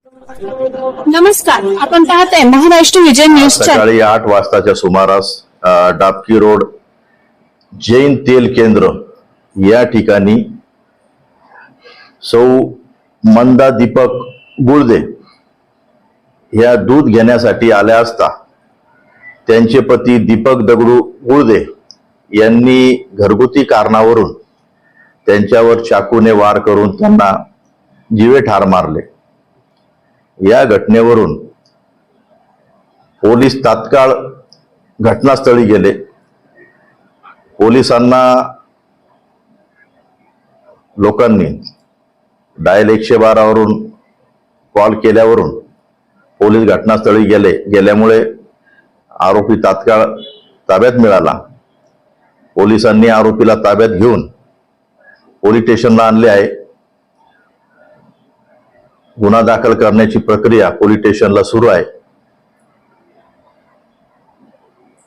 नमस्कार, आपण पाहताय महाराष्ट्र विजय न्यूज चॅनल। सकाळी 8 वाजताच्या सुमारास डाबकी रोड जैन तेल केंद्र या ठिकाणी सौ मंदा दीपक गुळदे या दूध घेण्यासाठी आल्या असता त्यांचे पती दीपक दगडू गुळदे यांनी घरगुती कारणावरून त्यांच्यावर चाकूने वार करून त्यांना जीवे ठार मारले। या घटनेवरून पोलीस तात्काळ घटनास्थळी गेले। पोलिसांना लोकांनी डायल 112 वरून कॉल केल्यावरून पोलीस घटनास्थळी गेल्यामुळे आरोपी तात्काळ ताब्यात मिळाला। पोलिसांनी आरोपीला ताब्यात घेऊन पोलीस स्टेशनला आणले आहे। गुन्हा दाखल करण्याची प्रक्रिया पोलीस स्टेशनला सुरू आहे।